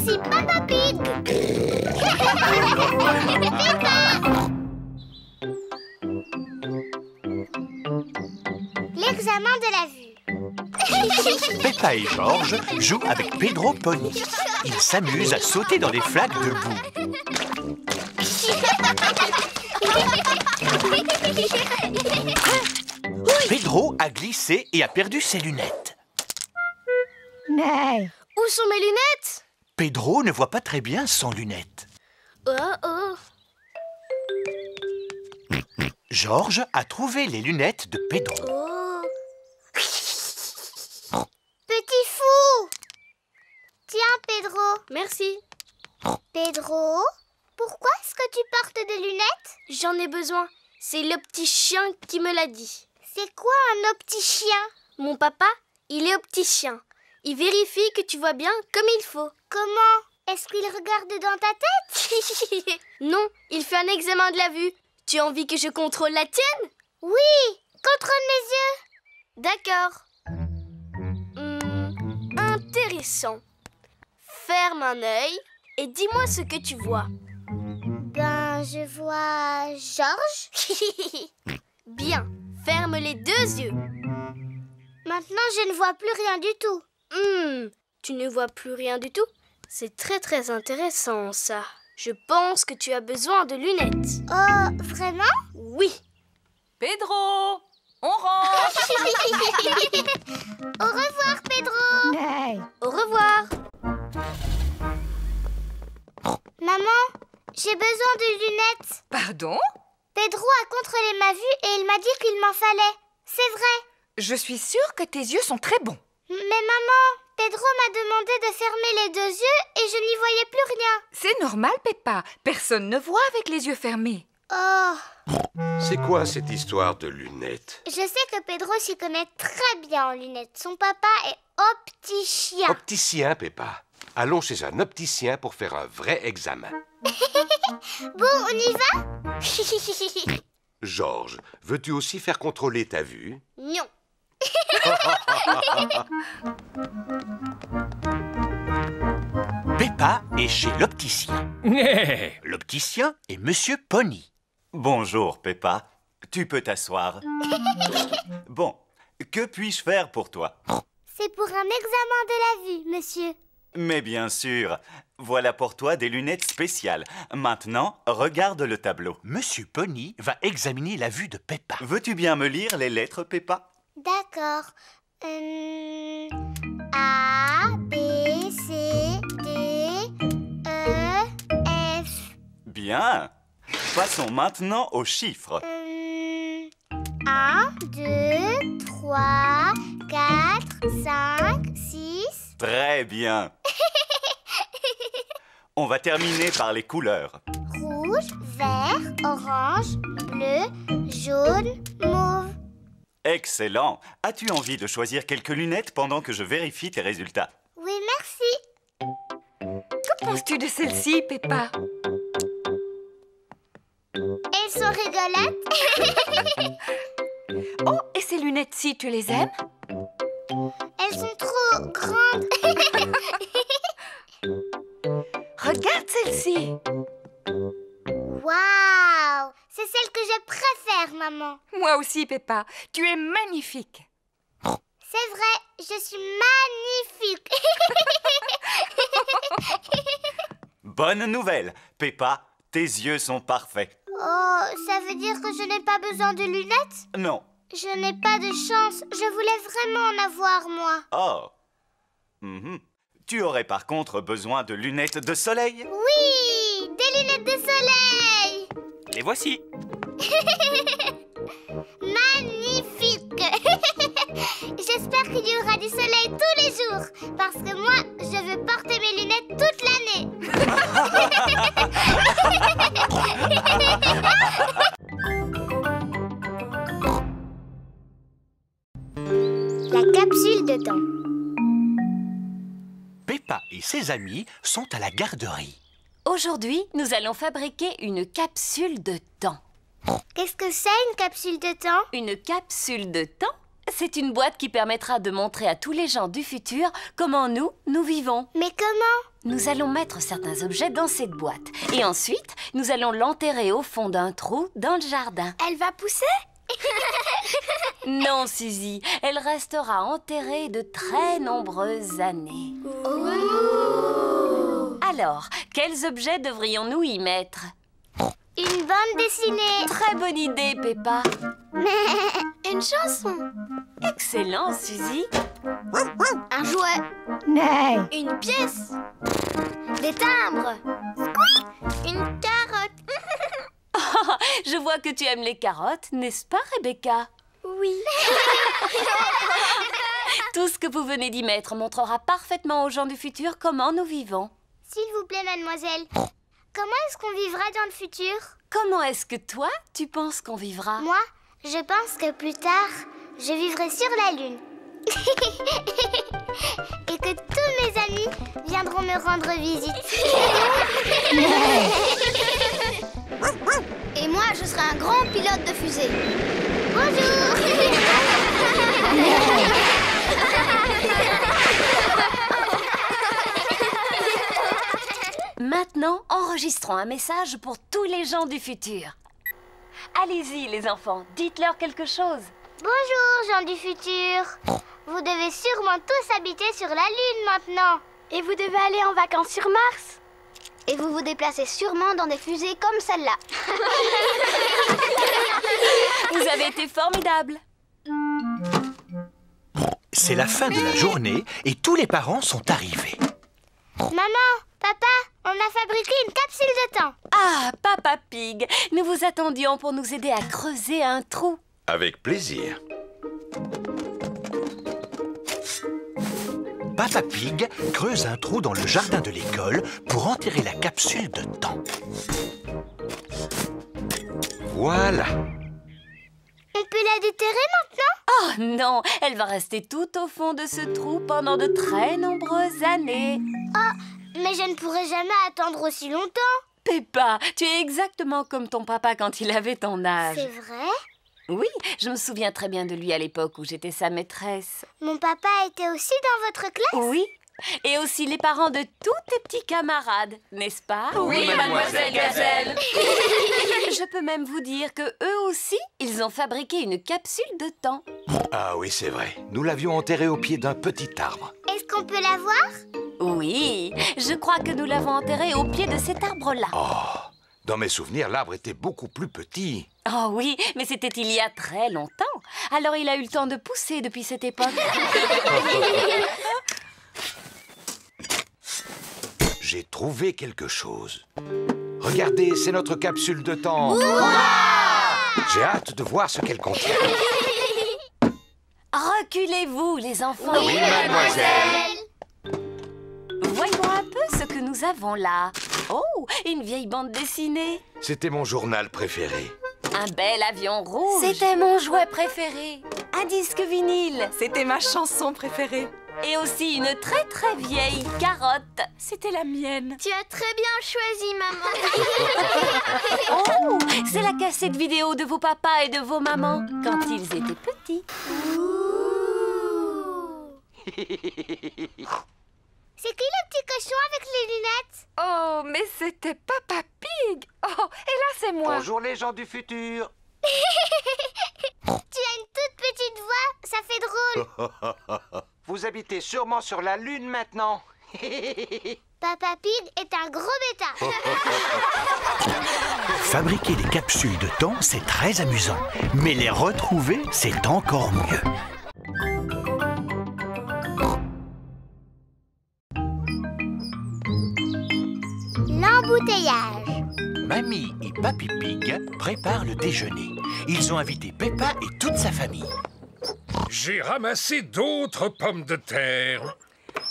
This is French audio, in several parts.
Merci, Papa Pig. L'examen de la vue. Peppa et Georges jouent avec Pedro Pony. Ils s'amusent à sauter dans les flaques de boue. Pedro a glissé et a perdu ses lunettes. Mais Où sont mes lunettes? Pedro ne voit pas très bien sans lunettes. Oh oh. Georges a trouvé les lunettes de Pedro. Oh. Petit fou. Tiens, Pedro. Merci. Pedro, pourquoi est-ce que tu portes des lunettes? J'en ai besoin. C'est le petit chien qui me l'a dit. C'est quoi un opticien? Mon papa, il est opticien. Il vérifie que tu vois bien comme il faut. Comment? Est-ce qu'il regarde dans ta tête? Non, il fait un examen de la vue. Tu as envie que je contrôle la tienne? Oui, contrôle mes yeux. D'accord. Intéressant. Ferme un œil et dis-moi ce que tu vois. Ben, je vois Georges. Bien, ferme les deux yeux. Maintenant, je ne vois plus rien du tout. Tu ne vois plus rien du tout? C'est très très intéressant ça. Je pense que tu as besoin de lunettes. Oh, vraiment? Oui. Pedro, on rentre. Au revoir, Pedro. mais Au revoir. Maman, j'ai besoin de lunettes. Pardon? Pedro a contrôlé ma vue et il m'a dit qu'il m'en fallait. C'est vrai. Je suis sûre que tes yeux sont très bons. Mais maman, Pedro m'a demandé de fermer les deux yeux et je n'y voyais plus rien. C'est normal, Peppa. Personne ne voit avec les yeux fermés. Oh, C'est quoi cette histoire de lunettes? je sais que Pedro s'y connaît très bien en lunettes. Son papa est opticien. Opticien, Peppa. Allons chez un opticien pour faire un vrai examen. Bon, on y va? Georges, veux-tu aussi faire contrôler ta vue? Non. Peppa est chez l'opticien. L'opticien est Monsieur Pony. Bonjour, Peppa. Tu peux t'asseoir. Bon, que puis-je faire pour toi? C'est pour un examen de la vue, monsieur. Mais bien sûr, voilà pour toi des lunettes spéciales. Maintenant, regarde le tableau. Monsieur Pony va examiner la vue de Peppa. Veux-tu bien me lire les lettres, Peppa? D'accord. A, B, C, D, E, F. Bien. Passons maintenant aux chiffres. 1, 2, 3, 4, 5, 6. Très bien. On va terminer par les couleurs. Rouge, vert, orange, bleu, jaune, mauve. Excellent. As-tu envie de choisir quelques lunettes pendant que je vérifie tes résultats? Oui, merci. Que penses-tu de celle-ci, Peppa? Elles sont rigolotes. Oh, et ces lunettes-ci, tu les aimes? Elles sont trop grandes. Regarde celle-ci. Waouh! C'est celle que je préfère, maman. Moi aussi, Peppa. Tu es magnifique. C'est vrai, je suis magnifique. Bonne nouvelle, Peppa, tes yeux sont parfaits. Oh, ça veut dire que je n'ai pas besoin de lunettes? Non. Je n'ai pas de chance. Je voulais vraiment en avoir, moi. Oh. Mhm. Tu aurais par contre besoin de lunettes de soleil? Oui, des lunettes de soleil. Les voici. Magnifique. J'espère qu'il y aura du soleil tous les jours. Parce que moi, je veux porter mes lunettes toute l'année. La capsule de temps. Peppa et ses amis sont à la garderie. Aujourd'hui, nous allons fabriquer une capsule de temps. Qu'est-ce que c'est une capsule de temps? Une capsule de temps, c'est une boîte qui permettra de montrer à tous les gens du futur comment nous vivons. Mais comment? nous allons mettre certains objets dans cette boîte. Et ensuite, nous allons l'enterrer au fond d'un trou dans le jardin. Elle va pousser? Non, Suzy, elle restera enterrée de très nombreuses années. Alors, quels objets devrions-nous y mettre? Une bande dessinée. Très bonne idée, Peppa. Une chanson. Excellent, Suzy. Un jouet. Une pièce. Des timbres. Une carotte. Je vois que tu aimes les carottes, n'est-ce pas, Rebecca? Oui. Tout ce que vous venez d'y mettre montrera parfaitement aux gens du futur comment nous vivons. S'il vous plaît, mademoiselle. Comment est-ce qu'on vivra dans le futur? Comment est-ce que toi, tu penses qu'on vivra? Moi, je pense que plus tard, je vivrai sur la Lune. Et que tous mes amis viendront me rendre visite. Et moi, je serai un grand pilote de fusée. Bonjour. Maintenant, enregistrons un message pour tous les gens du futur. Allez-y, les enfants, dites-leur quelque chose. Bonjour, gens du futur. Vous devez sûrement tous habiter sur la Lune maintenant. Et vous devez aller en vacances sur Mars. Et vous vous déplacez sûrement dans des fusées comme celle-là. Vous avez été formidables. C'est la fin de la journée et tous les parents sont arrivés. Maman, papa, on a fabriqué une capsule de temps. Ah, Papa Pig, nous vous attendions pour nous aider à creuser un trou. Avec plaisir. Papa Pig creuse un trou dans le jardin de l'école pour enterrer la capsule de temps. Voilà. On peut la déterrer maintenant? Oh non, elle va rester tout au fond de ce trou pendant de très nombreuses années. Oh, mais je ne pourrai jamais attendre aussi longtemps. Peppa, tu es exactement comme ton papa quand il avait ton âge. C'est vrai? Oui, je me souviens très bien de lui à l'époque où j'étais sa maîtresse. Mon papa était aussi dans votre classe? Oui, et aussi les parents de tous tes petits camarades, n'est-ce pas? Oui, mademoiselle Gazelle. Je peux même vous dire que eux aussi, ils ont fabriqué une capsule de temps. Ah oui, c'est vrai. Nous l'avions enterré au pied d'un petit arbre. Est-ce qu'on peut la voir? Oui, je crois que nous l'avons enterré au pied de cet arbre-là. Oh, dans mes souvenirs, l'arbre était beaucoup plus petit. Oh oui, mais c'était il y a très longtemps. Alors il a eu le temps de pousser depuis cette époque. J'ai trouvé quelque chose. Regardez, c'est notre capsule de temps. J'ai hâte de voir ce qu'elle contient. Reculez-vous, les enfants. Oui, mademoiselle. Voyons un peu ce que nous avons là. Oh, une vieille bande dessinée. C'était mon journal préféré. Un bel avion rouge. C'était mon jouet préféré. Un disque vinyle. C'était ma chanson préférée. Et aussi une très très vieille carotte. C'était la mienne. Tu as très bien choisi, maman. Oh, c'est la cassette vidéo de vos papas et de vos mamans quand ils étaient petits. C'est qui le petit cochon avec les lunettes? Oh, mais c'était Papa Pig. Oh, et là, c'est moi. Bonjour les gens du futur. Tu as une toute petite voix, ça fait drôle. Vous habitez sûrement sur la Lune maintenant. Papa Pig est un gros bêta. Fabriquer des capsules de temps, c'est très amusant. Mais les retrouver, c'est encore mieux. L'embouteillage. Mamie et Papy Pig préparent le déjeuner. Ils ont invité Peppa et toute sa famille. J'ai ramassé d'autres pommes de terre.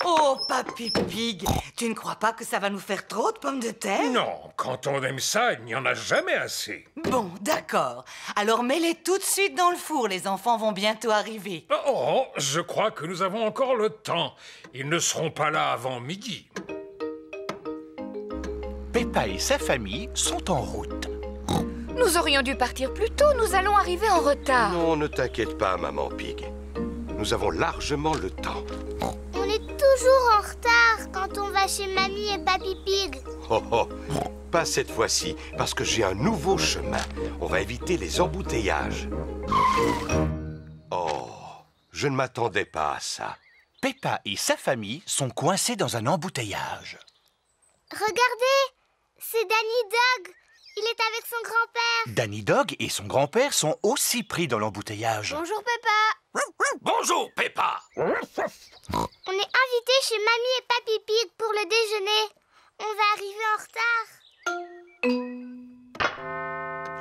Oh, Papy Pig, tu ne crois pas que ça va nous faire trop de pommes de terre? Non, quand on aime ça, il n'y en a jamais assez. Bon, d'accord. Alors mets-les tout de suite dans le four, les enfants vont bientôt arriver. Oh, je crois que nous avons encore le temps. Ils ne seront pas là avant midi. Peppa et sa famille sont en route. Nous aurions dû partir plus tôt. Nous allons arriver en retard. Non, ne t'inquiète pas, maman Pig. Nous avons largement le temps. On est tous toujours en retard quand on va chez Mamie et Papy Pig. Oh oh, pas cette fois-ci, parce que j'ai un nouveau chemin. On va éviter les embouteillages. Oh, je ne m'attendais pas à ça. Peppa et sa famille sont coincés dans un embouteillage. Regardez, c'est Danny Dog. Il est avec son grand-père. Danny Dog et son grand-père sont aussi pris dans l'embouteillage. Bonjour Peppa. Bonjour, Peppa. On est invités chez Mamie et Papy Pig pour le déjeuner. On va arriver en retard.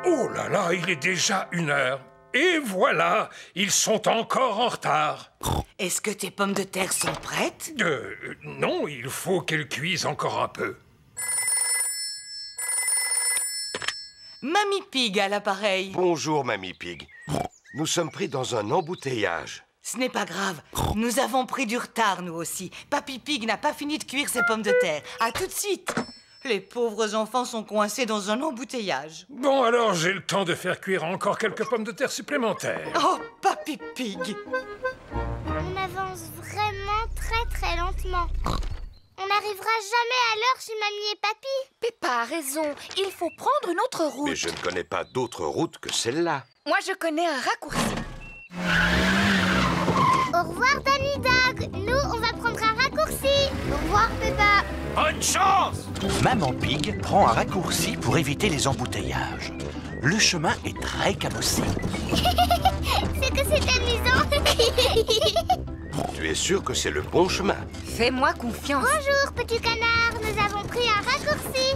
Oh là là, il est déjà 1h. Et voilà, ils sont encore en retard. Est-ce que tes pommes de terre sont prêtes? Non, il faut qu'elles cuisent encore un peu. Mamie Pig à l'appareil. Bonjour, Mamie Pig. Nous sommes pris dans un embouteillage. Ce n'est pas grave. Nous avons pris du retard, nous aussi. Papy Pig n'a pas fini de cuire ses pommes de terre. À tout de suite. Les pauvres enfants sont coincés dans un embouteillage. Bon, alors j'ai le temps de faire cuire encore quelques pommes de terre supplémentaires. Oh, Papy Pig. On avance vraiment très lentement. On n'arrivera jamais à l'heure chez Mamie et Papy. Peppa a raison, il faut prendre une autre route. Mais je ne connais pas d'autre route que celle-là. Moi, je connais un raccourci. Au revoir Danny Dog. Nous, on va prendre un raccourci. Au revoir Peppa. Bonne chance! Maman Pig prend un raccourci pour éviter les embouteillages. Le chemin est très cabossé. C'est que c'est amusant. Tu es sûr que c'est le bon chemin? Fais-moi confiance. Bonjour petit canard. Nous avons pris un raccourci.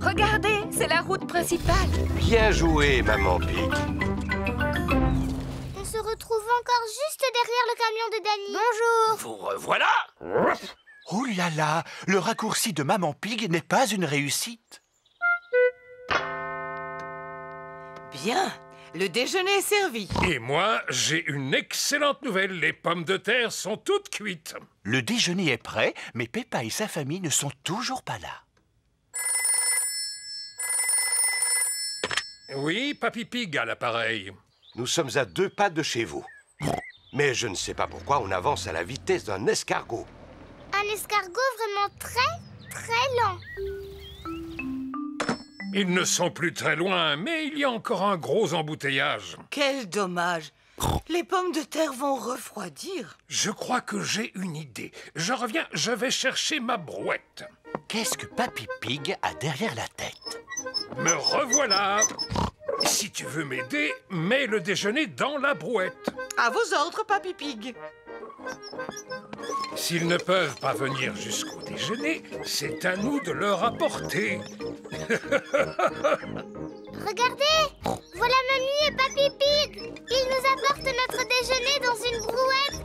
Regardez, c'est la route principale. Bien joué, Maman Pig. On se retrouve encore juste derrière le camion de Danny. Bonjour. Vous revoilà! Oh là là, le raccourci de Maman Pig n'est pas une réussite. Bien. Le déjeuner est servi. Et moi, j'ai une excellente nouvelle. Les pommes de terre sont toutes cuites. Le déjeuner est prêt, mais Peppa et sa famille ne sont toujours pas là. Oui, Papy Pig à l'appareil. Nous sommes à 2 pas de chez vous. Mais je ne sais pas pourquoi on avance à la vitesse d'un escargot. Un escargot vraiment très lent. Ils ne sont plus très loin, mais il y a encore un gros embouteillage. Quel dommage. Les pommes de terre vont refroidir. Je crois que j'ai une idée. Je reviens, je vais chercher ma brouette. Qu'est-ce que Papy Pig a derrière la tête? Me revoilà. Si tu veux m'aider, mets le déjeuner dans la brouette. À vos ordres, Papy Pig. S'ils ne peuvent pas venir jusqu'au déjeuner, c'est à nous de leur apporter. Regardez, voilà Mamie et Papy Pig. Ils nous apportent notre déjeuner dans une brouette.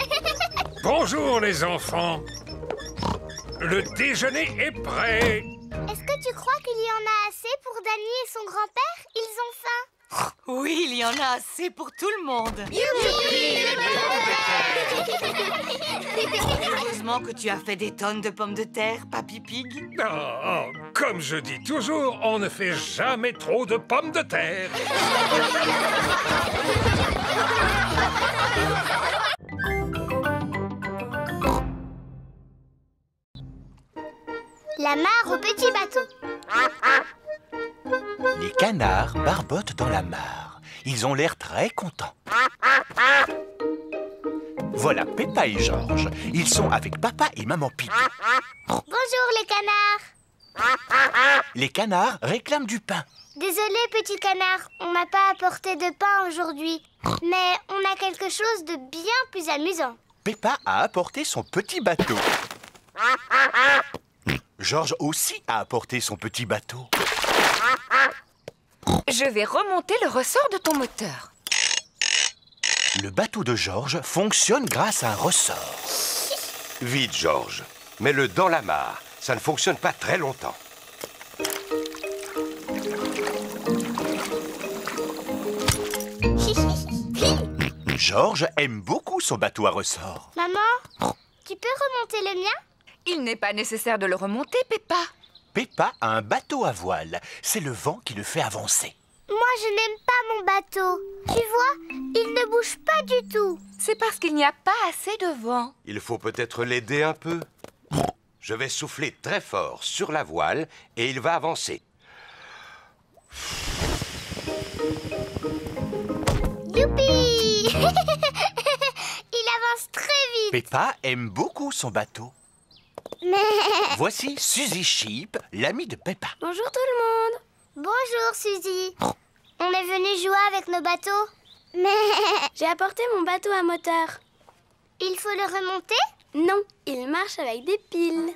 Bonjour les enfants. Le déjeuner est prêt. Est-ce que tu crois qu'il y en a assez pour Danny et son grand-père? Ils ont faim. Oui, il y en a assez pour tout le monde. Heureusement que tu as fait des tonnes de pommes de terre, Papy Pig. Oh, comme je dis toujours, on ne fait jamais trop de pommes de terre. La mare au petit bateau. Les canards barbotent dans la mare. Ils ont l'air très contents. Voilà Peppa et George. Ils sont avec Papa et Maman Pig. Bonjour les canards. Les canards réclament du pain. Désolé petit canard, on m'a pas apporté de pain aujourd'hui. Mais on a quelque chose de bien plus amusant. Peppa a apporté son petit bateau. George aussi a apporté son petit bateau. Je vais remonter le ressort de ton moteur. Le bateau de George fonctionne grâce à un ressort. Vite, George. Mets-le dans la mare. Ça ne fonctionne pas très longtemps. George aime beaucoup son bateau à ressort. Maman, tu peux remonter le mien? Il n'est pas nécessaire de le remonter, Peppa. Peppa a un bateau à voile. C'est le vent qui le fait avancer. Moi, je n'aime pas mon bateau. Tu vois, il ne bouge pas du tout. C'est parce qu'il n'y a pas assez de vent. Il faut peut-être l'aider un peu. Je vais souffler très fort sur la voile et il va avancer. Youpi! Il avance très vite. Peppa aime beaucoup son bateau. Mais... Voici Suzy Sheep, l'amie de Peppa. Bonjour tout le monde. Bonjour Suzy. On est venu jouer avec nos bateaux. Mais... J'ai apporté mon bateau à moteur. Il faut le remonter? Non, il marche avec des piles.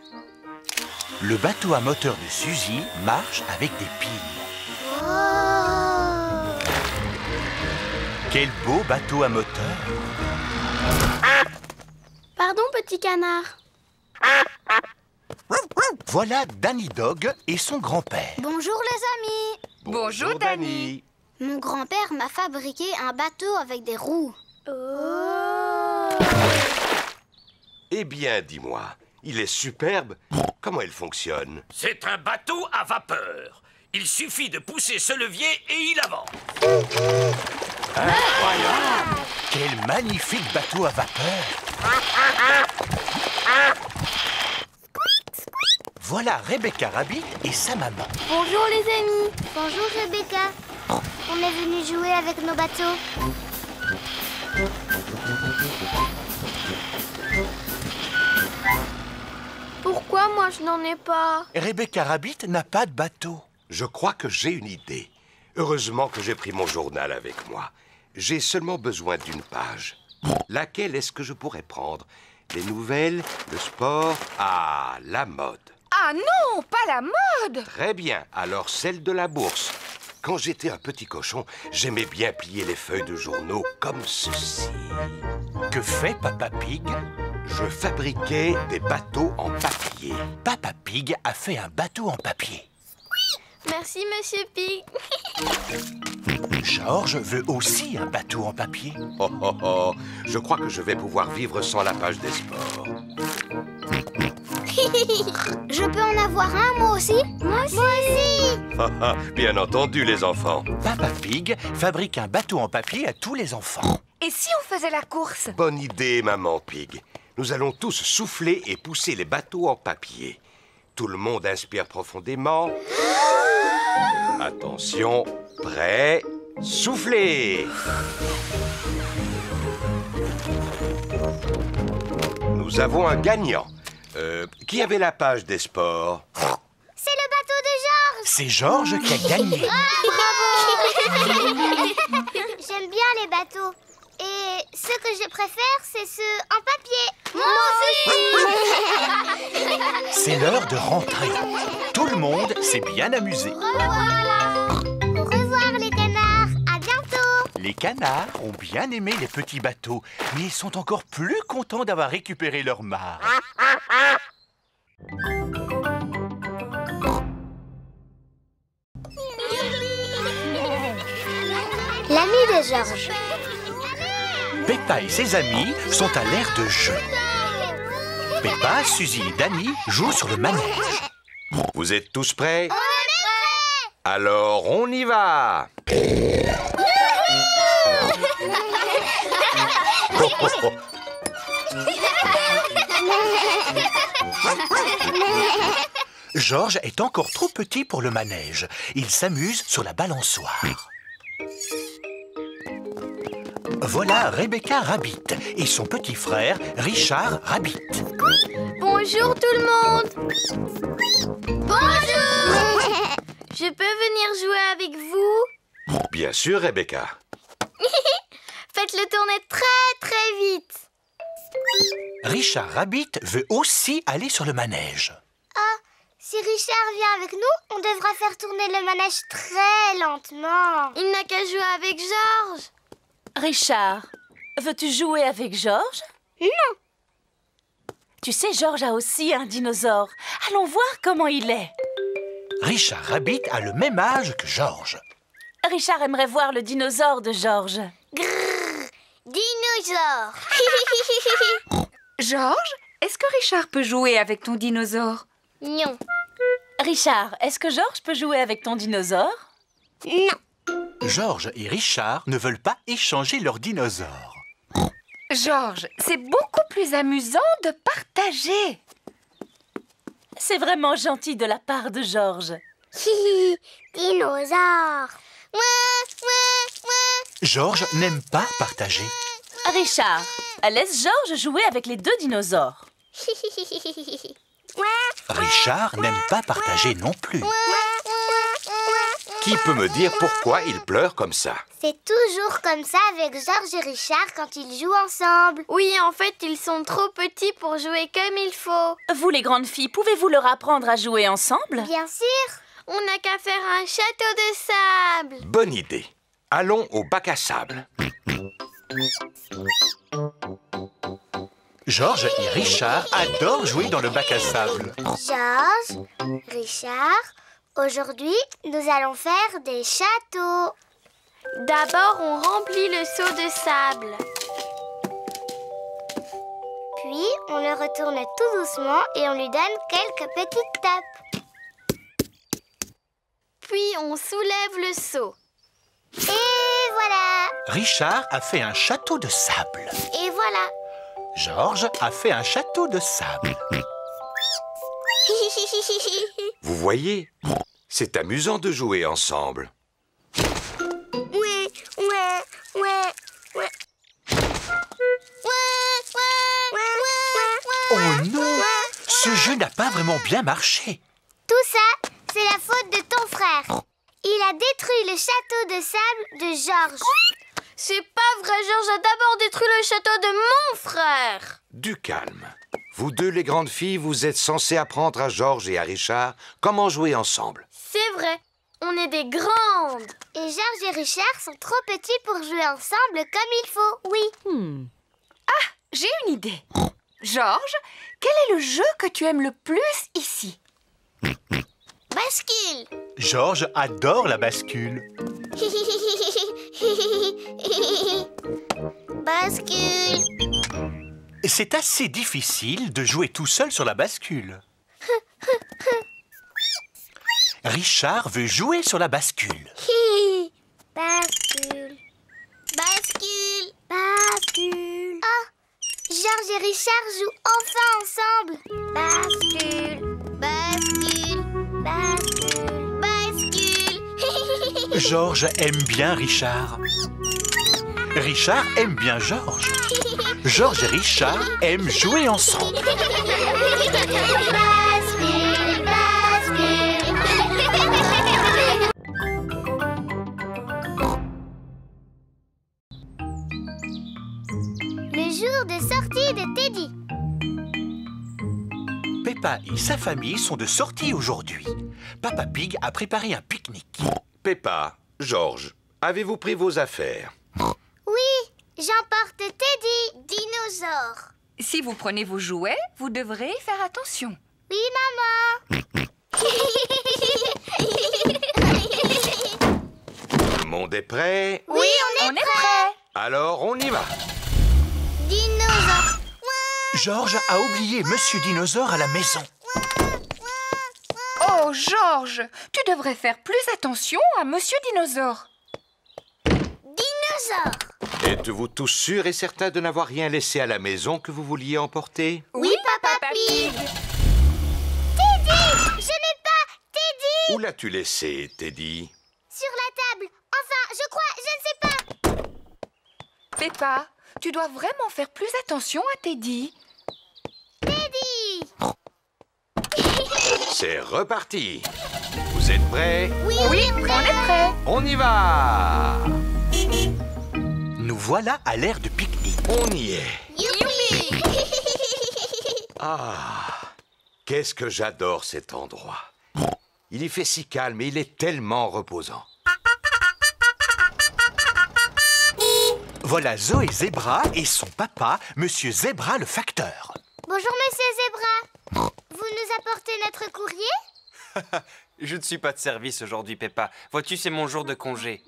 Le bateau à moteur de Suzy marche avec des piles. Oh! Quel beau bateau à moteur! Pardon, petit canard. Voilà Danny Dog et son grand-père. Bonjour les amis. Bonjour, Danny. Mon grand-père m'a fabriqué un bateau avec des roues. Oh! Eh bien, dis-moi, il est superbe. Comment il fonctionne? C'est un bateau à vapeur. Il suffit de pousser ce levier et il avance. Incroyable! Quel magnifique bateau à vapeur! Voilà Rebecca Rabbit et sa maman. Bonjour les amis. Bonjour Rebecca. On est venu jouer avec nos bateaux. Pourquoi moi je n'en ai pas? Rebecca Rabbit n'a pas de bateau. Je crois que j'ai une idée. Heureusement que j'ai pris mon journal avec moi. J'ai seulement besoin d'une page. Laquelle est-ce que je pourrais prendre? Les nouvelles, le sport, la mode. Ah non, pas la mode! Très bien, alors celle de la bourse. Quand j'étais un petit cochon, j'aimais bien plier les feuilles de journaux comme ceci. Que fait Papa Pig? Je fabriquais des bateaux en papier. Papa Pig a fait un bateau en papier. Merci Monsieur Pig. George veut aussi un bateau en papier. Oh oh oh, je crois que je vais pouvoir vivre sans la page des sports. Je peux en avoir un moi aussi? Moi aussi. Bien entendu les enfants. Papa Pig fabrique un bateau en papier à tous les enfants. Et si on faisait la course? Bonne idée, maman Pig. Nous allons tous souffler et pousser les bateaux en papier. Tout le monde inspire profondément. Attention, prêt, soufflez. Nous avons un gagnant. Qui avait la page des sports? C'est le bateau de Georges. C'est George qui a gagné. Bravo. J'aime bien les bateaux. Et ceux que je préfère, c'est ceux en papier. Moi aussi. C'est l'heure de rentrer. Tout le monde s'est bien amusé. Au revoir les canards. À bientôt. Les canards ont bien aimé les petits bateaux, mais ils sont encore plus contents d'avoir récupéré leur mare. L'ami de Georges. Peppa et ses amis sont à l'air de jeu. Peppa, Suzy et Danny jouent sur le manège. Vous êtes tous prêts? On est prêts. Alors, on y va. Oh, oh, oh. Georges est encore trop petit pour le manège. Il s'amuse sur la balançoire. Voilà Rebecca Rabbit et son petit frère Richard Rabbit. Bonjour tout le monde. Bonjour. Je peux venir jouer avec vous? Bien sûr, Rebecca. Faites-le tourner très très vite. Richard Rabbit veut aussi aller sur le manège. Ah, si Richard vient avec nous, on devra faire tourner le manège très lentement. Il n'a qu'à jouer avec Georges. Richard, veux-tu jouer avec Georges? Non. Tu sais, Georges a aussi un dinosaure. Allons voir comment il est. Richard Rabbit a le même âge que Georges. Richard aimerait voir le dinosaure de Georges. Grrr, dinosaure. Georges, est-ce que Richard peut jouer avec ton dinosaure? Non. Richard, est-ce que Georges peut jouer avec ton dinosaure? Non. Georges et Richard ne veulent pas échanger leurs dinosaures. Georges, c'est beaucoup plus amusant de partager. C'est vraiment gentil de la part de Georges. Dinosaure. Georges n'aime pas partager. Richard, laisse Georges jouer avec les deux dinosaures. Richard n'aime pas partager non plus. Qui peut me dire pourquoi il pleure comme ça? C'est toujours comme ça avec Georges et Richard quand ils jouent ensemble. Oui, en fait, ils sont trop petits pour jouer comme il faut. Vous, les grandes filles, pouvez-vous leur apprendre à jouer ensemble? Bien sûr. On n'a qu'à faire un château de sable. Bonne idée. Allons au bac à sable. Georges et Richard adorent jouer dans le bac à sable. Georges, Richard, aujourd'hui, nous allons faire des châteaux. D'abord, on remplit le seau de sable. Puis, on le retourne tout doucement et on lui donne quelques petites tapes. Puis, on soulève le seau. Et voilà! Richard a fait un château de sable. Et voilà! Georges a fait un château de sable. Vous voyez, c'est amusant de jouer ensemble. Oh non! Ce jeu n'a pas vraiment bien marché. Tout ça, c'est la faute de ton frère. Il a détruit le château de sable de Georges. C'est pas vrai, Georges a d'abord détruit le château de mon frère. Du calme. Vous deux, les grandes filles, vous êtes censées apprendre à Georges et à Richard comment jouer ensemble. C'est vrai, on est des grandes. Et Georges et Richard sont trop petits pour jouer ensemble comme il faut, oui. Ah, j'ai une idée. Georges, quel est le jeu que tu aimes le plus ici? Bascule. Georges adore la bascule. Bascule. C'est assez difficile de jouer tout seul sur la bascule. Richard veut jouer sur la bascule. Bascule. Bascule. Bascule. Oh, Georges et Richard jouent enfin ensemble. Bascule. Bascule. Bascule. Bascule. Georges aime bien Richard. Richard aime bien Georges. Georges et Richard aiment jouer ensemble. Bascule, bascule. Le jour de sortie de Teddy. Peppa et sa famille sont de sortie aujourd'hui. Papa Pig a préparé un pique-nique. Peppa, Georges, avez-vous pris vos affaires? Oui, j'emporte Teddy, dinosaure. Si vous prenez vos jouets, vous devrez faire attention. Oui, maman. Tout le monde est prêt? Oui, on est prêt. Alors, on y va. Dinosaure. Georges a oublié Monsieur Dinosaure à la maison. Oh, Georges, tu devrais faire plus attention à Monsieur Dinosaure. Dinosaure. Êtes-vous tous sûrs et certains de n'avoir rien laissé à la maison que vous vouliez emporter? Oui, Papa Pig. Teddy! Je n'ai pas Teddy! Où l'as-tu laissé, Teddy? Sur la table. Enfin, je crois, je ne sais pas. Peppa, tu dois vraiment faire plus attention à Teddy. Teddy! C'est reparti. Vous êtes prêts? Oui, Oui, on est prêt. On y va. Nous voilà à l'aire de pique-nique. On y est. Youpi! Ah, qu'est-ce que j'adore cet endroit. Il y fait si calme et il est tellement reposant. Voilà Zoé Zébra et son papa, Monsieur Zébra le facteur. Bonjour, Monsieur Zébra. Vous nous apportez notre courrier? Je ne suis pas de service aujourd'hui, Peppa. Vois-tu, c'est mon jour de congé.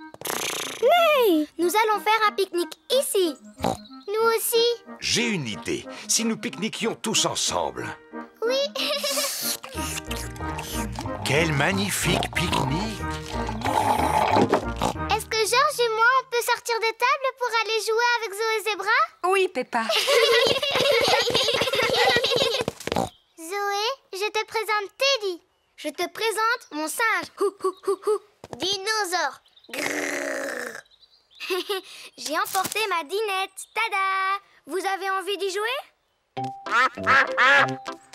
Nous allons faire un pique-nique ici. Nous aussi. J'ai une idée. Si nous pique-niquions tous ensemble. Oui. Quel magnifique pique-nique! Est-ce que Georges et moi, on peut sortir de table pour aller jouer avec Zoé Zebra? Oui, Peppa. Zoé, je te présente Teddy. Je te présente mon singe. Dinosaure. J'ai emporté ma dinette. Tada! Vous avez envie d'y jouer?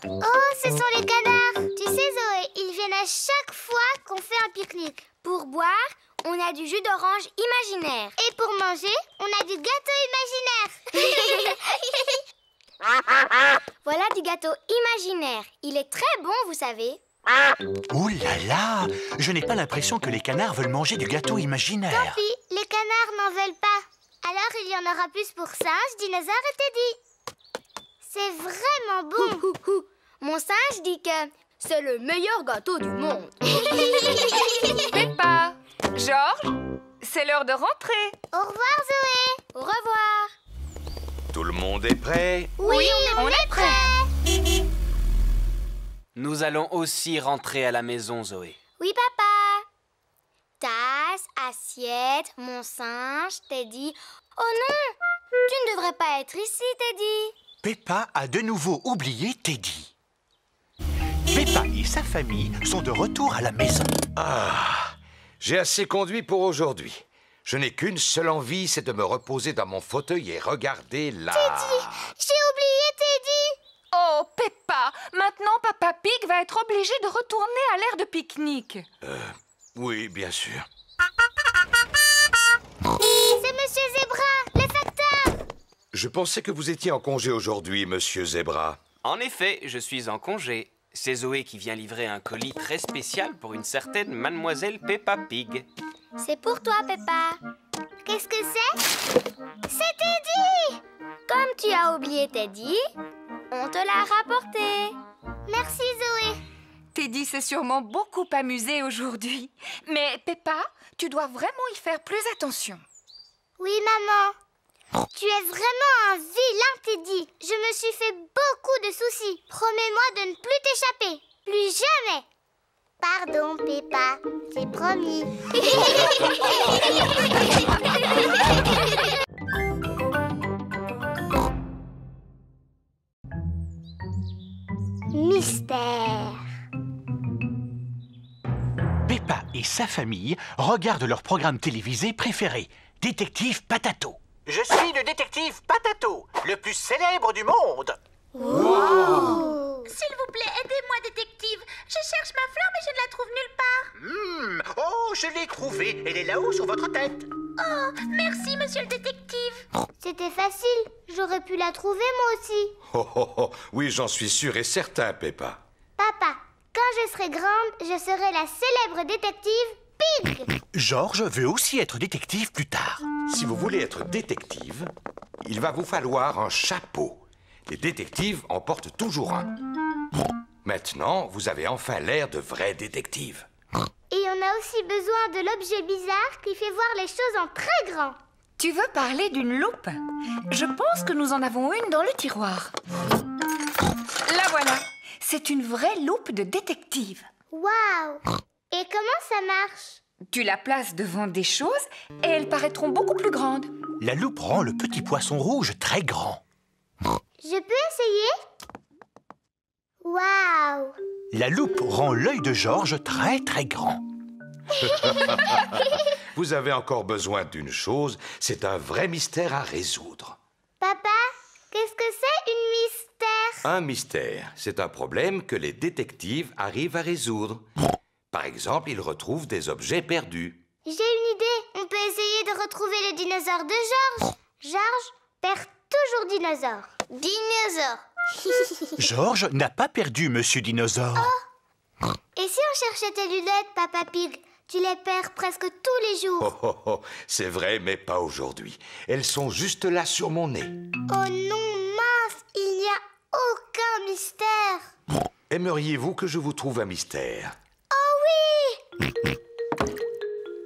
Oh, ce sont les canards. Tu sais, Zoé, ils viennent à chaque fois qu'on fait un pique-nique. Pour boire, on a du jus d'orange imaginaire. Et pour manger, on a du gâteau imaginaire. Voilà du gâteau imaginaire. Il est très bon, vous savez. Ouh là là! Je n'ai pas l'impression que les canards veulent manger du gâteau imaginaire. Tant pis, les canards n'en veulent pas. Alors il y en aura plus pour Singe, Dinosaure et Teddy. C'est vraiment bon. Mon singe dit que c'est le meilleur gâteau du monde. Peppa, Georges, c'est l'heure de rentrer. Au revoir, Zoé. Au revoir. Tout le monde est prêt? Oui, on est prêt. Nous allons aussi rentrer à la maison, Zoé. Oui, papa. Tasse, assiette, mon singe, Teddy. Oh non, tu ne devrais pas être ici, Teddy. Peppa a de nouveau oublié Teddy. Peppa et sa famille sont de retour à la maison. Ah, j'ai assez conduit pour aujourd'hui. Je n'ai qu'une seule envie, c'est de me reposer dans mon fauteuil et regarder la... Teddy, j'ai oublié Teddy. Oh, Peppa, maintenant Papa Pig va être obligé de retourner à l'aire de pique-nique. Oui, bien sûr. C'est Monsieur Zebra, le facteur. Je pensais que vous étiez en congé aujourd'hui, Monsieur Zebra. En effet, je suis en congé. C'est Zoé qui vient livrer un colis très spécial pour une certaine Mademoiselle Peppa Pig. C'est pour toi, Peppa. Qu'est-ce que c'est? C'est Teddy. Comme tu as oublié Teddy, on te l'a rapporté. Merci, Zoé. Teddy s'est sûrement beaucoup amusé aujourd'hui. Mais Peppa, tu dois vraiment y faire plus attention. Oui, maman. Tu es vraiment un vilain, Teddy. Je me suis fait beaucoup de soucis. Promets-moi de ne plus t'échapper. Plus jamais. Pardon, Peppa. C'est promis. Mystère. Peppa et sa famille regardent leur programme télévisé préféré, Détective Patato. Je suis le détective Patato, le plus célèbre du monde. Wow. S'il vous plaît, aidez-moi, détective. Je cherche ma fleur, mais je ne la trouve nulle part. Oh, je l'ai trouvée. Elle est là-haut sur votre tête. Oh, merci, monsieur le détective. C'était facile. J'aurais pu la trouver, moi aussi. Oh, oh, oh. Oui, j'en suis sûr et certain, Peppa. Papa, quand je serai grande, je serai la célèbre détective Pig. Georges veut aussi être détective plus tard. Si vous voulez être détective, il va vous falloir un chapeau. Les détectives en portent toujours un. Maintenant, vous avez enfin l'air de vrai détective. Et on a aussi besoin de l'objet bizarre qui fait voir les choses en très grand. Tu veux parler d'une loupe? Je pense que nous en avons une dans le tiroir. La voilà. C'est une vraie loupe de détective. Waouh! Et comment ça marche? Tu la places devant des choses et elles paraîtront beaucoup plus grandes. La loupe rend le petit poisson rouge très grand. Je peux essayer? Waouh! La loupe rend l'œil de Georges très très grand. Vous avez encore besoin d'une chose, c'est un vrai mystère à résoudre. Papa, qu'est-ce que c'est une mystère? Un mystère, c'est un problème que les détectives arrivent à résoudre. Par exemple, ils retrouvent des objets perdus. J'ai une idée. On peut essayer de retrouver le dinosaure de Georges. Georges perd toujours dinosaure. Dinosaure. Georges n'a pas perdu Monsieur Dinosaure. Oh. Et si on cherchait tes lunettes, Papa Pig? Tu les perds presque tous les jours. Oh, oh, oh, c'est vrai, mais pas aujourd'hui. Elles sont juste là sur mon nez. Oh non, mince, il n'y a aucun mystère. Aimeriez-vous que je vous trouve un mystère? Oh oui!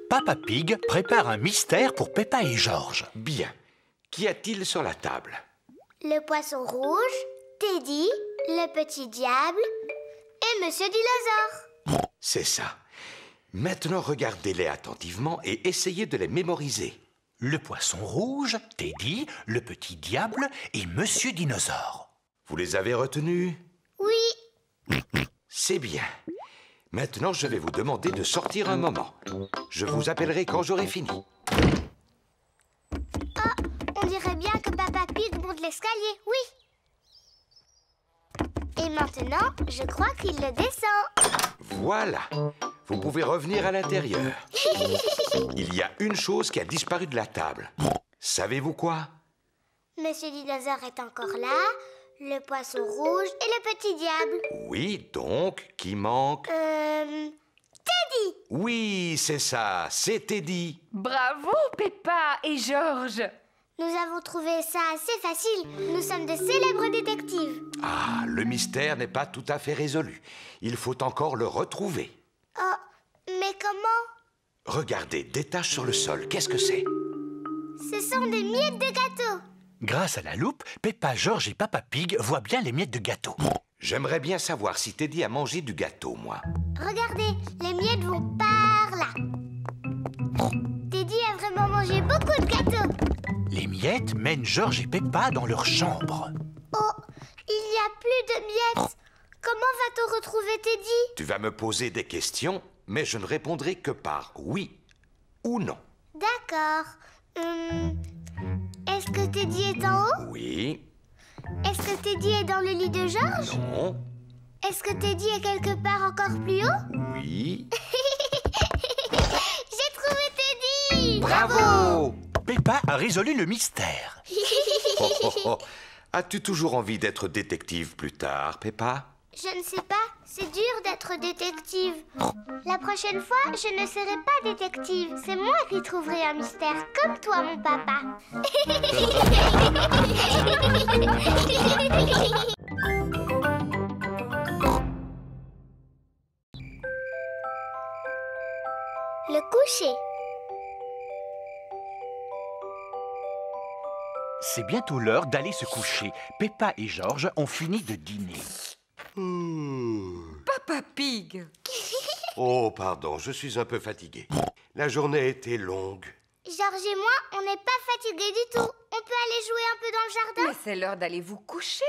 Papa Pig prépare un mystère pour Peppa et Georges. Bien. Qu'y a-t-il sur la table? Le poisson rouge, Teddy, le petit diable et Monsieur Dinosaure. C'est ça. Maintenant, regardez-les attentivement et essayez de les mémoriser. Le poisson rouge, Teddy, le petit diable et Monsieur Dinosaure. Vous les avez retenus? Oui. C'est bien. Maintenant, je vais vous demander de sortir un moment. Je vous appellerai quand j'aurai fini. On dirait bien que Papa Pig monte l'escalier, oui. Et maintenant, je crois qu'il le descend. Voilà. Vous pouvez revenir à l'intérieur. Il y a une chose qui a disparu de la table. Savez-vous quoi? Monsieur Dinosaure est encore là, le poisson rouge et le petit diable. Oui, donc, qui manque? Teddy! Oui, c'est ça, c'est Teddy. Bravo, Peppa et Georges. Nous avons trouvé ça assez facile. Nous sommes de célèbres détectives. Ah, le mystère n'est pas tout à fait résolu. Il faut encore le retrouver. Oh, mais comment? Regardez, des taches sur le sol, qu'est-ce que c'est? Ce sont des miettes de gâteau. Grâce à la loupe, Peppa, Georges et Papa Pig voient bien les miettes de gâteau. J'aimerais bien savoir si Teddy a mangé du gâteau, moi. Regardez, les miettes vont par là. Teddy a vraiment mangé beaucoup de gâteaux. Les miettes mènent Georges et Peppa dans leur chambre. Oh, il n'y a plus de miettes. Comment va-t-on retrouver Teddy? Tu vas me poser des questions, mais je ne répondrai que par oui ou non. D'accord. Est-ce que Teddy est en haut? Oui. Est-ce que Teddy est dans le lit de Georges? Non. Est-ce que Teddy est quelque part encore plus haut? Oui. J'ai trouvé Teddy! Bravo! Peppa a résolu le mystère. Oh, oh, oh. As-tu toujours envie d'être détective plus tard, Peppa? Je ne sais pas, c'est dur d'être détective. La prochaine fois, je ne serai pas détective. C'est moi qui trouverai un mystère, comme toi, mon papa. Le coucher. C'est bientôt l'heure d'aller se coucher. Peppa et Georges ont fini de dîner. Papa Pig. Oh, pardon, je suis un peu fatigué. La journée a été longue. Georges et moi, on n'est pas fatigués du tout. On peut aller jouer un peu dans le jardin? Mais c'est l'heure d'aller vous coucher.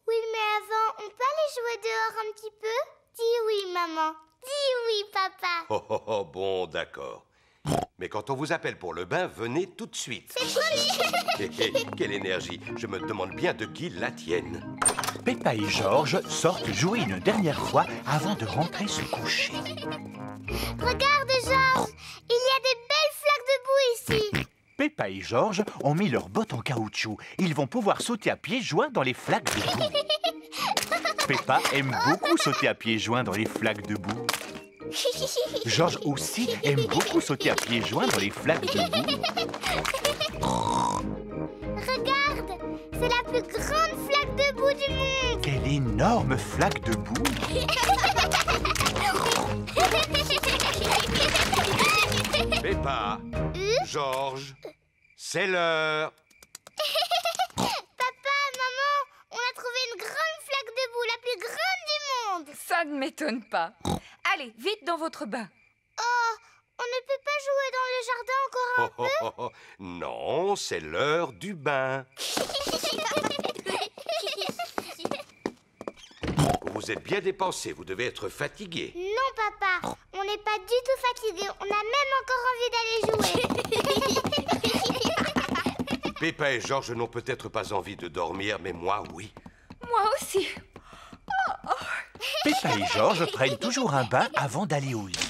Oui, mais avant, on peut aller jouer dehors un petit peu? Dis oui, maman. Dis oui, papa. Oh, oh, oh, bon, d'accord. Mais quand on vous appelle pour le bain, venez tout de suite. C'est promis. Quelle énergie. Je me demande bien de qui la tienne. Peppa et Georges sortent jouer une dernière fois avant de rentrer se coucher. Regarde, Georges. Il y a des belles flaques de boue ici. Peppa et Georges ont mis leurs bottes en caoutchouc. Ils vont pouvoir sauter à pieds joints dans les flaques de boue. Peppa aime beaucoup sauter à pieds joints dans les flaques de boue. Georges aussi aime beaucoup sauter à pieds joints dans les flaques de boue. Regarde, c'est la plus grande flaque de boue du monde. Quelle énorme flaque de boue! Peppa, Georges, c'est l'heure. Papa, maman, on a trouvé une grande flaque de boue, la plus grande du monde. Ça ne m'étonne pas. Allez, vite dans votre bain. Oh, on ne peut pas jouer dans le jardin encore un peu? Oh, oh, oh. Non, c'est l'heure du bain. Vous vous êtes bien dépensé, vous devez être fatigué. Non, papa, on n'est pas du tout fatigué. On a même encore envie d'aller jouer. Peppa et Georges n'ont peut-être pas envie de dormir, mais moi, oui. Moi aussi. Peppa et Georges prennent toujours un bain avant d'aller au lit.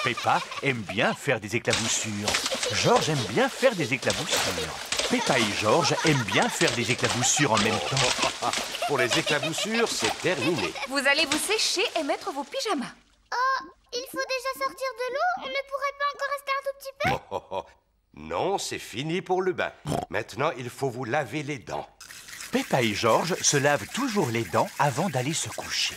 Peppa aime bien faire des éclaboussures. Georges aime bien faire des éclaboussures. Peppa et Georges aiment bien faire des éclaboussures en même temps. Pour les éclaboussures, c'est terminé. Vous allez vous sécher et mettre vos pyjamas. Oh, il faut déjà sortir de l'eau. On ne pourrait pas encore rester un tout petit peu? Oh, oh, oh. Non, c'est fini pour le bain. Maintenant, il faut vous laver les dents. Peppa et Georges se lavent toujours les dents avant d'aller se coucher.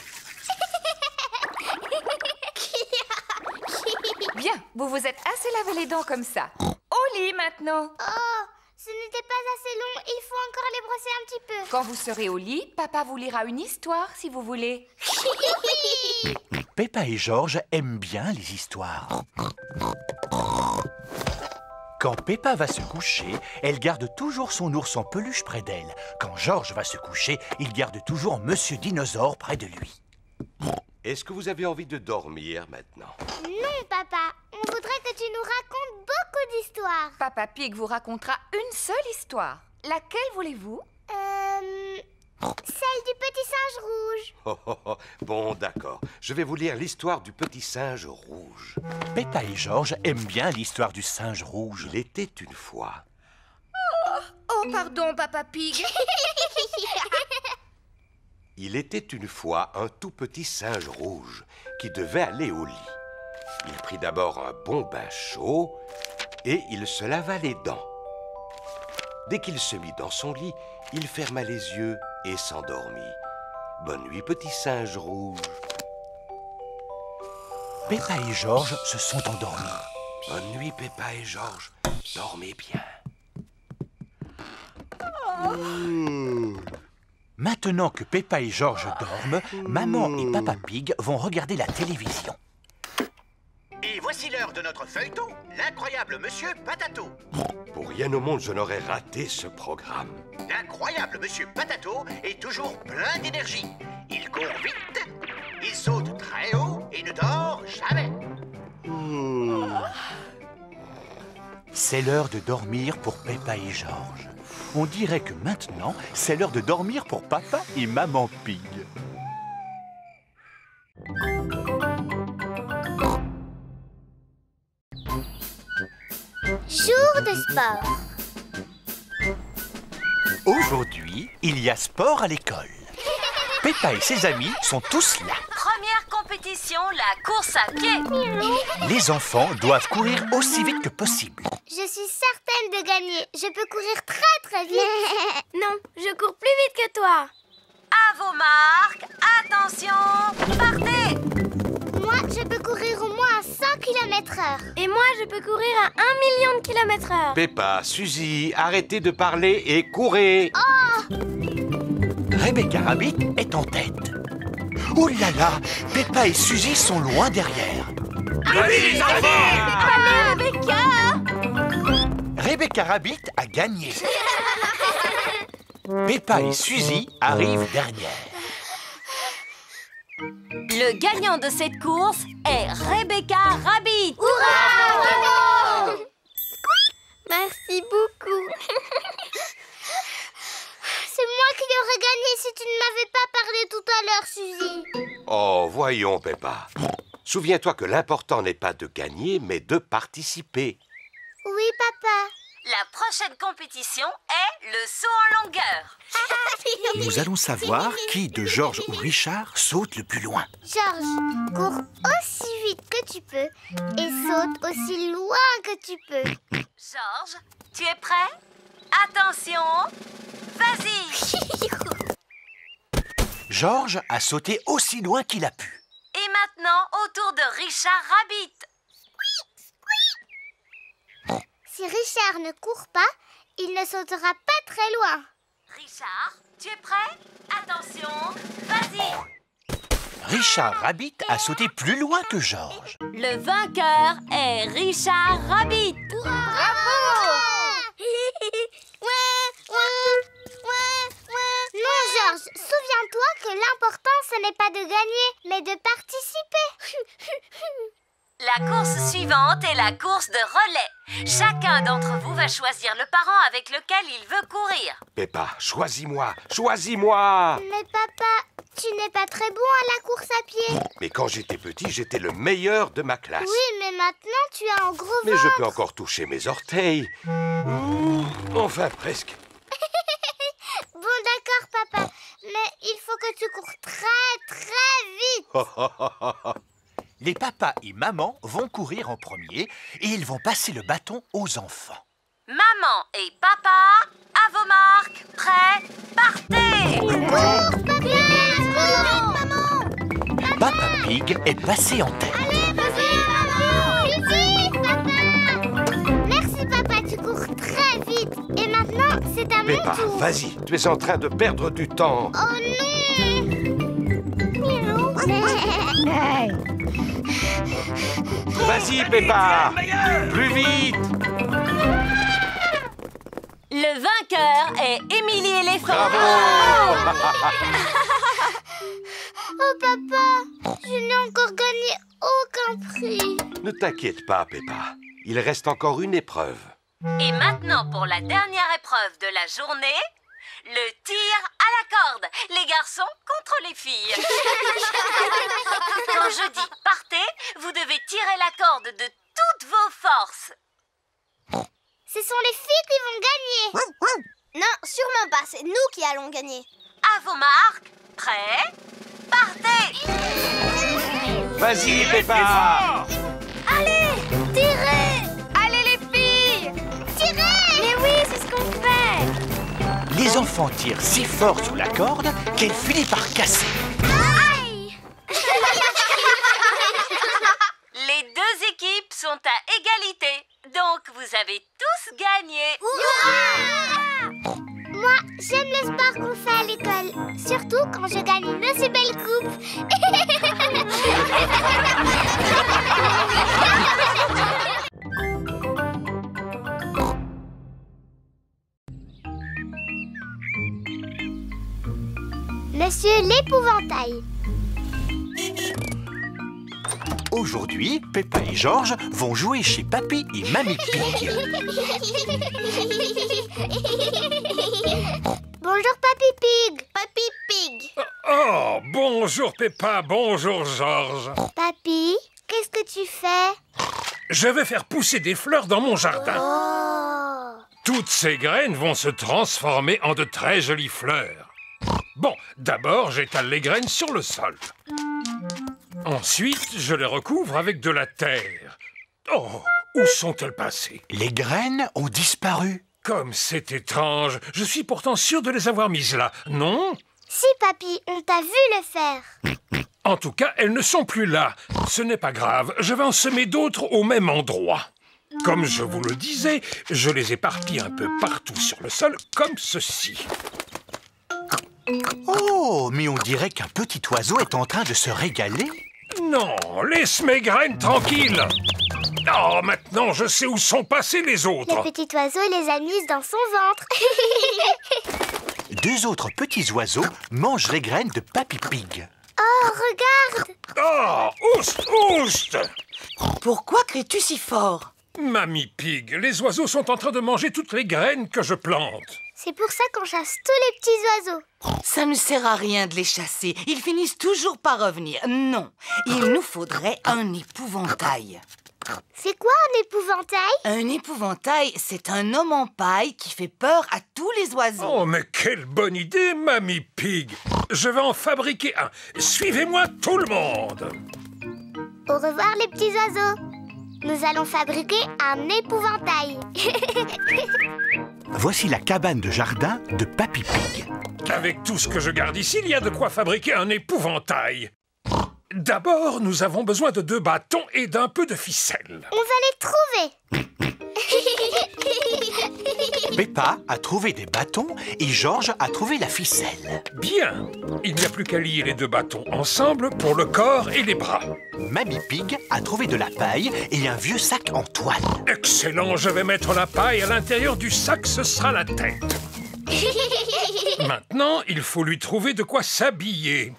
Bien, vous vous êtes assez lavé les dents comme ça. Au lit maintenant. Oh, ce n'était pas assez long. Il faut encore les brosser un petit peu. Quand vous serez au lit, papa vous lira une histoire si vous voulez. Peppa et Georges aiment bien les histoires. Quand Peppa va se coucher, elle garde toujours son ours en peluche près d'elle. Quand Georges va se coucher, il garde toujours Monsieur Dinosaure près de lui. Est-ce que vous avez envie de dormir maintenant? Non, papa. On voudrait que tu nous racontes beaucoup d'histoires. Papa Pig vous racontera une seule histoire. Laquelle voulez-vous? Celle du petit singe rouge. Bon, d'accord. Je vais vous lire l'histoire du petit singe rouge. Peppa et Georges aiment bien l'histoire du singe rouge. Il était une fois. Oh, pardon, Papa Pig. Il était une fois un tout petit singe rouge qui devait aller au lit. Il prit d'abord un bon bain chaud et il se lava les dents. Dès qu'il se mit dans son lit, il ferma les yeux et s'endormit. Bonne nuit, petit singe rouge. Peppa et Georges se sont endormis. Bonne nuit, Peppa et Georges. Dormez bien. Maintenant que Peppa et Georges dorment, Maman et Papa Pig vont regarder la télévision. Et voici l'heure de notre feuilleton, l'incroyable Monsieur Patato. Pour rien au monde, je n'aurais raté ce programme. L'incroyable Monsieur Patato est toujours plein d'énergie. Il court vite, il saute très haut et ne dort jamais. C'est l'heure de dormir pour Peppa et Georges. On dirait que maintenant, c'est l'heure de dormir pour Papa et Maman Pig. Jour de sport. Aujourd'hui, il y a sport à l'école. Peppa et ses amis sont tous là. Première compétition, la course à pied. Les enfants doivent courir aussi vite que possible. Je suis certaine de gagner. Je peux courir très vite. Non, je cours plus vite que toi. À vos marques, attention, partez. Moi, je peux courir au moins à 100 km/h. Et moi, je peux courir à 1 million de km/h. Peppa, Suzy, arrêtez de parler et courez. Oh! Rebecca Rabbit est en tête. Oh là là, Peppa et Suzy sont loin derrière. Allez, les enfants! Allez, Rebecca! Rebecca Rabbit a gagné. Peppa et Suzy arrivent dernière. Le gagnant de cette course est Rebecca Rabbit. Hurrah! Merci beaucoup. C'est moi qui aurais gagné si tu ne m'avais pas parlé tout à l'heure, Suzy. Oh, voyons, Peppa. Souviens-toi que l'important n'est pas de gagner, mais de participer. Oui, papa. La prochaine compétition est le saut en longueur. Nous allons savoir qui de Georges ou Richard saute le plus loin. Georges, cours aussi vite que tu peux et saute aussi loin que tu peux. Georges, tu es prêt? Attention, vas-y. Georges a sauté aussi loin qu'il a pu. Et maintenant, au tour de Richard Rabbit. Si Richard ne court pas, il ne sautera pas très loin. Richard, tu es prêt? Attention, vas-y. Richard Rabbit a sauté plus loin que Georges. Le vainqueur est Richard Rabbit. Bravo! Non, Georges, souviens-toi que l'important, ce n'est pas de gagner, mais de participer. La course suivante est la course de relais. Chacun d'entre vous va choisir le parent avec lequel il veut courir. Peppa, choisis-moi, choisis-moi. Mais papa, tu n'es pas très bon à la course à pied. Mais quand j'étais petit, j'étais le meilleur de ma classe. Oui, mais maintenant, tu as un gros ventre. Mais je peux encore toucher mes orteils. Enfin, presque. Bon, d'accord, papa. Mais il faut que tu cours très vite. Les papas et maman vont courir en premier et ils vont passer le bâton aux enfants. Maman et papa, à vos marques, prêts, partez! Cours, maman! Papa Pig est passé en tête. Allez, vas-y, maman! Vite, papa! Merci, papa, tu cours très vite. Et maintenant, c'est à Peppa, mon tour. vas-y, tu es en train de perdre du temps. Oh non! Vas-y, Peppa. Plus vite. Le vainqueur est Émilie éléphant. Bravo. Oh papa, je n'ai encore gagné aucun prix. Ne t'inquiète pas, Peppa. Il reste encore une épreuve. Et maintenant, pour la dernière épreuve de la journée, le tir à la corde. Les garçons contre les filles. Quand je dis partez, vous devez tirer la corde de toutes vos forces. Ce sont les filles qui vont gagner. Non, sûrement pas. C'est nous qui allons gagner. À vos marques, prêts, partez. Vas-y, Peppa. Allez, tirez. Allez les filles. Tirez. Mais oui, c'est ce qu'on fait. Les enfants tirent si fort sur la corde qu'elle finit par casser. Aïe. Les deux équipes sont à égalité. Donc, vous avez tous gagné. Moi, j'aime le sport qu'on fait à l'école. Surtout quand je gagne une aussi belle coupe. Monsieur l'épouvantail. Aujourd'hui, Peppa et Georges vont jouer chez Papy et Mamie Pig. Bonjour Papy Pig. Papy Pig. Oh, bonjour Peppa, bonjour Georges. Papy, qu'est-ce que tu fais? Je vais faire pousser des fleurs dans mon jardin. Oh. Toutes ces graines vont se transformer en de très jolies fleurs. Bon, d'abord, j'étale les graines sur le sol. Ensuite, je les recouvre avec de la terre. Oh, où sont-elles passées? Les graines ont disparu. Comme c'est étrange. Je suis pourtant sûr de les avoir mises là, non? Si, Papy, on t'a vu le faire. En tout cas, elles ne sont plus là. Ce n'est pas grave, je vais en semer d'autres au même endroit. Comme je vous le disais, je les éparpille un peu partout sur le sol, comme ceci. Oh, mais on dirait qu'un petit oiseau est en train de se régaler. Non, laisse mes graines tranquilles. Oh, maintenant je sais où sont passés les autres. Le petit oiseau les a mises dans son ventre. Deux autres petits oiseaux mangent les graines de Papy Pig. Oh, regarde. Oh, oust, oust. Pourquoi cries-tu si fort? Mamie Pig, les oiseaux sont en train de manger toutes les graines que je plante. C'est pour ça qu'on chasse tous les petits oiseaux. Ça ne sert à rien de les chasser. Ils finissent toujours par revenir. Non, il nous faudrait un épouvantail. C'est quoi un épouvantail? Un épouvantail, c'est un homme en paille qui fait peur à tous les oiseaux. Oh, mais quelle bonne idée, Mamie Pig. Je vais en fabriquer un. Suivez-moi tout le monde. Au revoir les petits oiseaux. Nous allons fabriquer un épouvantail. Voici la cabane de jardin de Papy Pig. Avec tout ce que je garde ici, il y a de quoi fabriquer un épouvantail. D'abord, nous avons besoin de 2 bâtons et d'un peu de ficelle. On va les trouver. Peppa a trouvé des bâtons et Georges a trouvé la ficelle. Bien. Il n'y a plus qu'à lier les 2 bâtons ensemble pour le corps et les bras. Mamie Pig a trouvé de la paille et un vieux sac en toile. Excellent, je vais mettre la paille à l'intérieur du sac, ce sera la tête. Maintenant, il faut lui trouver de quoi s'habiller.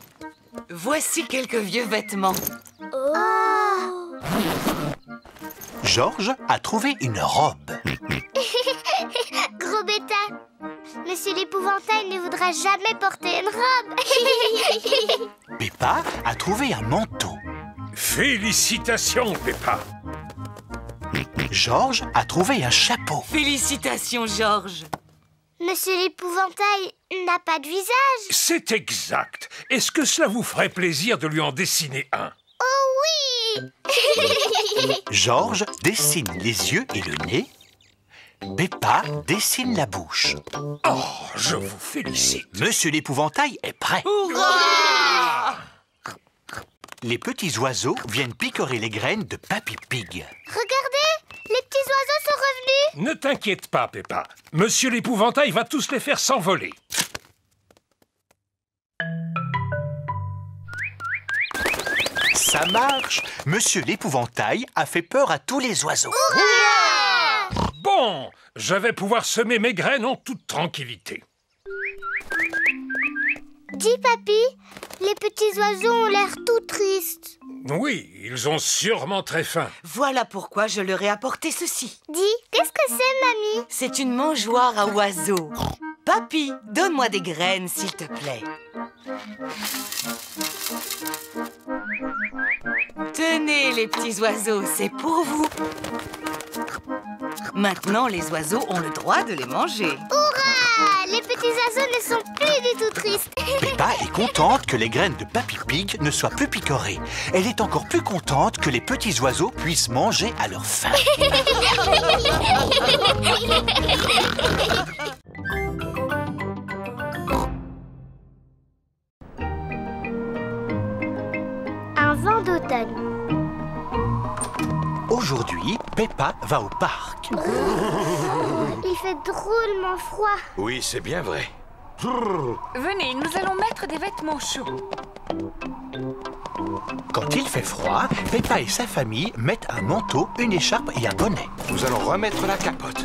Voici quelques vieux vêtements. Oh. Georges a trouvé une robe. Gros bêta. Monsieur l'épouvantail ne voudra jamais porter une robe. Peppa a trouvé un manteau. Félicitations, Peppa. Georges a trouvé un chapeau. Félicitations, Georges. Monsieur l'épouvantail n'a pas de visage. C'est exact. Est-ce que cela vous ferait plaisir de lui en dessiner un? Oh oui. Georges dessine les yeux et le nez. Peppa dessine la bouche. Oh, je vous félicite. Monsieur l'épouvantail est prêt. Hurrah! Les petits oiseaux viennent picorer les graines de Papy Pig. Regardez, les petits oiseaux sont revenus. Ne t'inquiète pas, Peppa. Monsieur l'épouvantail va tous les faire s'envoler. Ça marche! Monsieur l'épouvantail a fait peur à tous les oiseaux. Bon, je vais pouvoir semer mes graines en toute tranquillité. Dis, papy, les petits oiseaux ont l'air tout tristes. Oui, ils ont sûrement très faim. Voilà pourquoi je leur ai apporté ceci. Dis, qu'est-ce que c'est, mamie? C'est une mangeoire à oiseaux. Papy, donne-moi des graines, s'il te plaît. Tenez, les petits oiseaux, c'est pour vous. Maintenant, les oiseaux ont le droit de les manger. Hurrah! Les petits oiseaux ne sont plus du tout tristes. Peppa est contente que les graines de Papy Pig ne soient plus picorées. Elle est encore plus contente que les petits oiseaux puissent manger à leur faim. Un vent d'automne. Aujourd'hui, Peppa va au parc. Il fait drôlement froid. Oui, c'est bien vrai. Venez, nous allons mettre des vêtements chauds. Quand il fait froid, Peppa et sa famille mettent un manteau, une écharpe et un bonnet. Nous allons remettre la capote.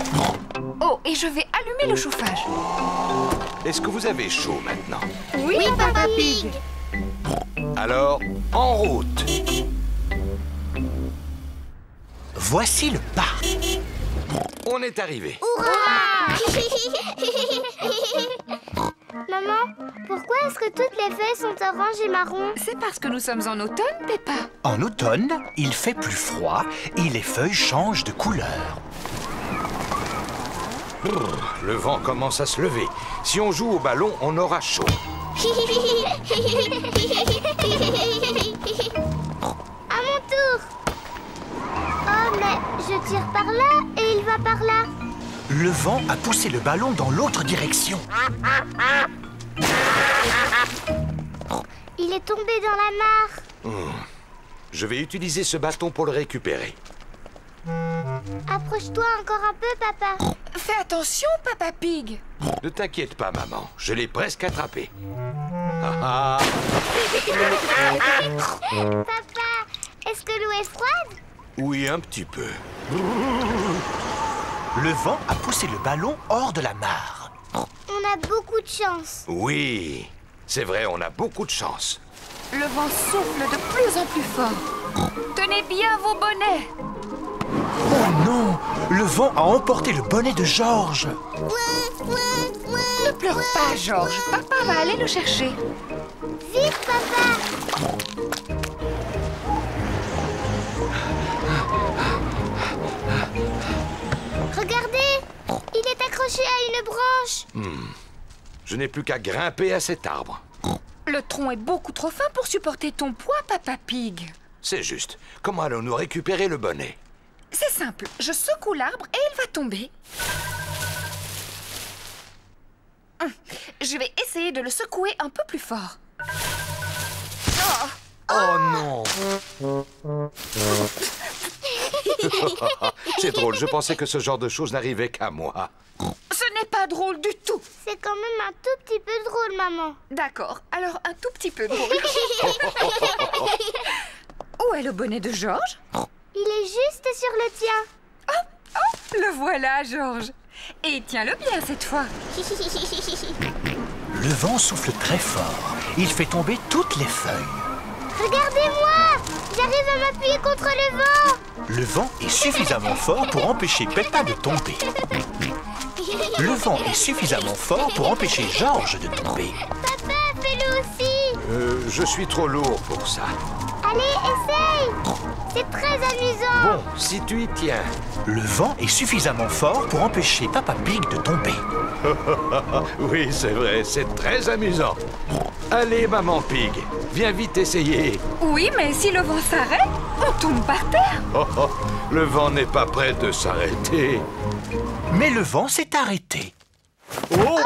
Oh, et je vais allumer le chauffage. Est-ce que vous avez chaud maintenant? Oui, Papa Pig. Alors, en route. Voici le parc. On est arrivé. Maman, pourquoi est-ce que toutes les feuilles sont oranges et marron? C'est parce que nous sommes en automne, Peppa. En automne, il fait plus froid et les feuilles changent de couleur. Le vent commence à se lever. Si on joue au ballon, on aura chaud. À mon tour. Oh, mais je tire par là et il va par là. Le vent a poussé le ballon dans l'autre direction. Il est tombé dans la mare. Je vais utiliser ce bâton pour le récupérer. Approche-toi encore un peu, papa. Fais attention, Papa Pig. Ne t'inquiète pas, maman. Je l'ai presque attrapé. Ah, ah. Papa, est-ce que l'eau est froide? Oui, un petit peu. Le vent a poussé le ballon hors de la mare. On a beaucoup de chance. Oui, c'est vrai, on a beaucoup de chance. Le vent souffle de plus en plus fort. Tenez bien vos bonnets. Oh non! Le vent a emporté le bonnet de Georges. Ne pleure pas, Georges. Papa va aller le chercher. Vite, papa! Regardez! Il est accroché à une branche. Je n'ai plus qu'à grimper à cet arbre. Le tronc est beaucoup trop fin pour supporter ton poids, Papa Pig. C'est juste. Comment allons-nous récupérer le bonnet? C'est simple. Je secoue l'arbre et il va tomber. Je vais essayer de le secouer un peu plus fort. Oh non! C'est drôle, je pensais que ce genre de choses n'arrivait qu'à moi. Ce n'est pas drôle du tout. C'est quand même un tout petit peu drôle, maman. D'accord, alors un tout petit peu drôle. Où est le bonnet de Georges? Il est juste sur le tien. Oh, le voilà, Georges. Et tiens-le bien cette fois. Le vent souffle très fort. Il fait tomber toutes les feuilles. Regardez-moi! J'arrive à m'appuyer contre le vent. Le vent est suffisamment fort pour empêcher Peppa de tomber. Le vent est suffisamment fort pour empêcher Georges de tomber. Papa, fais-le aussi. Je suis trop lourd pour ça. Allez, essaye. C'est très amusant. Bon, si tu y tiens. Le vent est suffisamment fort pour empêcher Papa Pig de tomber. Oui, c'est vrai, c'est très amusant. Allez, maman Pig, viens vite essayer. Oui, mais si le vent s'arrête, on tombe par terre. Le vent n'est pas prêt de s'arrêter. Mais le vent s'est arrêté. Oh!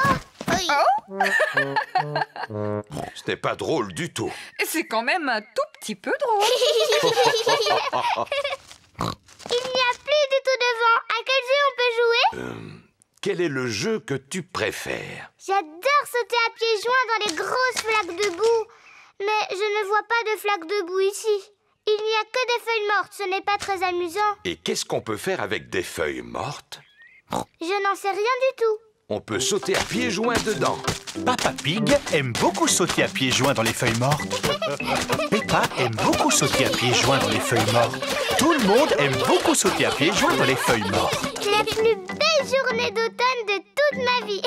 Ce n'est pas drôle du tout. C'est quand même un tout petit peu drôle. Il n'y a plus du tout de vent. À quel jeu on peut jouer? Quel est le jeu que tu préfères? J'adore sauter à pieds joints dans les grosses flaques de boue. Mais je ne vois pas de flaques de boue ici. Il n'y a que des feuilles mortes, ce n'est pas très amusant. Et qu'est-ce qu'on peut faire avec des feuilles mortes? Je n'en sais rien du tout. On peut sauter à pieds joints dedans. Papa Pig aime beaucoup sauter à pieds joints dans les feuilles mortes. Peppa aime beaucoup sauter à pieds joints dans les feuilles mortes. Tout le monde aime beaucoup sauter à pieds joints dans les feuilles mortes. La plus belle journée d'automne de toute ma vie.